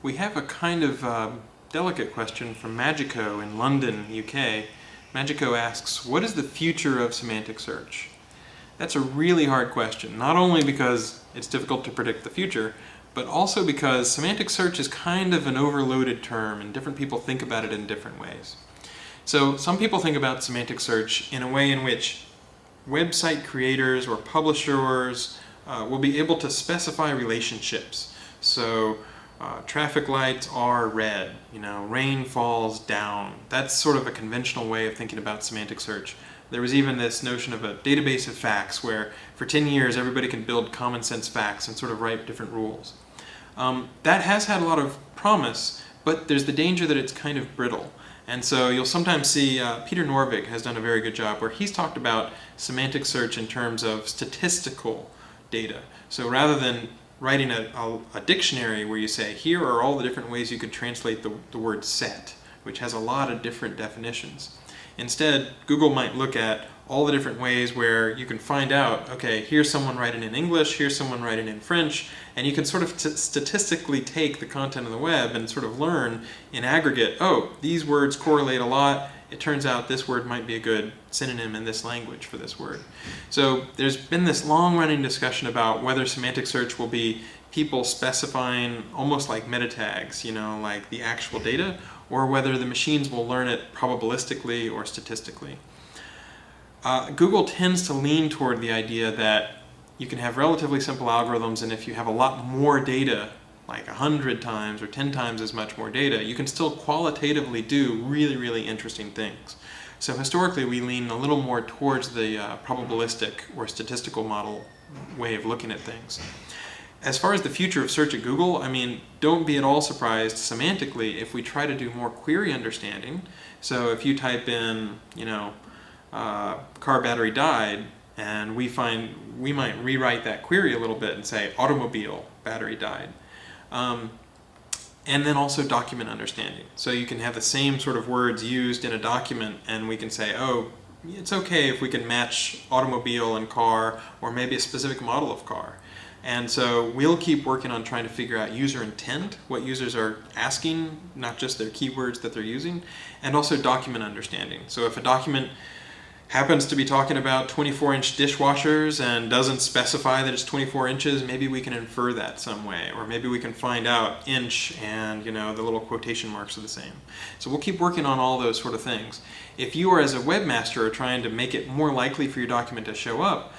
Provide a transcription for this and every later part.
we have a kind of delicate question from Magico in London, UK. Magico asks, what is the future of semantic search? That's a really hard question, not only because it's difficult to predict the future, but also because semantic search is kind of an overloaded term and different people think about it in different ways. So some people think about semantic search in a way in which website creators or publishers will be able to specify relationships. So traffic lights are red, rain falls down. That's sort of a conventional way of thinking about semantic search. There was even this notion of a database of facts where for 10 years everybody can build common sense facts and sort of write different rules. That has had a lot of promise, but there's the danger that it's kind of brittle. And so you'll sometimes see Peter Norvig has done a very good job where he's talked about semantic search in terms of statistical data. So rather than writing a dictionary where you say, here are all the different ways you could translate the word set, which has a lot of different definitions. Instead, Google might look at all the different ways where you can find out, okay, here's someone writing in English, here's someone writing in French, and you can sort of statistically take the content of the web and sort of learn in aggregate, oh, these words correlate a lot, it turns out this word might be a good synonym in this language for this word. So there's been this long-running discussion about whether semantic search will be people specifying almost like meta tags, like the actual data, or whether the machines will learn it probabilistically or statistically. Google tends to lean toward the idea that you can have relatively simple algorithms, and if you have a lot more data, like 100 times or 10 times as much more data, you can still qualitatively do really, really interesting things. So historically we lean a little more towards the probabilistic or statistical model way of looking at things. As far as the future of search at Google, don't be at all surprised semantically if we try to do more query understanding. So if you type in, car battery died, and we might rewrite that query a little bit and say automobile battery died. And then also document understanding. So you can have the same sort of words used in a document, and we can say, oh, it's okay if we can match automobile and car, or maybe a specific model of car. And so we'll keep working on trying to figure out user intent, what users are asking, not just their keywords that they're using, and also document understanding. So if a document happens to be talking about 24-inch dishwashers and doesn't specify that it's 24 inches, maybe we can infer that some way, or maybe we can find out inch and the little quotation marks are the same. So we'll keep working on all those sort of things. If you are, as a webmaster, are trying to make it more likely for your document to show up,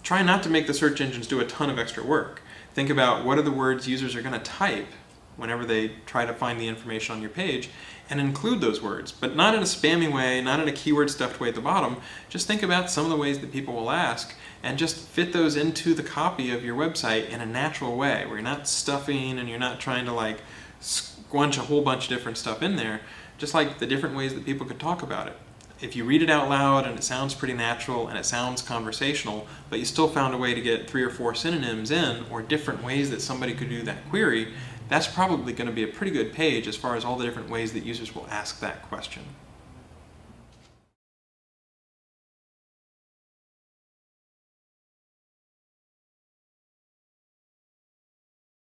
try not to make the search engines do a ton of extra work. Think about what are the words users are going to type whenever they try to find the information on your page, and include those words, but not in a spammy way, not in a keyword stuffed way at the bottom. Just think about some of the ways that people will ask and just fit those into the copy of your website in a natural way, where you're not stuffing and you're not trying to squunch a whole bunch of different stuff in there, just like the different ways that people could talk about it. If you read it out loud and it sounds pretty natural and it sounds conversational, but you still found a way to get 3 or 4 synonyms in, or different ways that somebody could do that query, that's probably going to be a pretty good page as far as all the different ways that users will ask that question.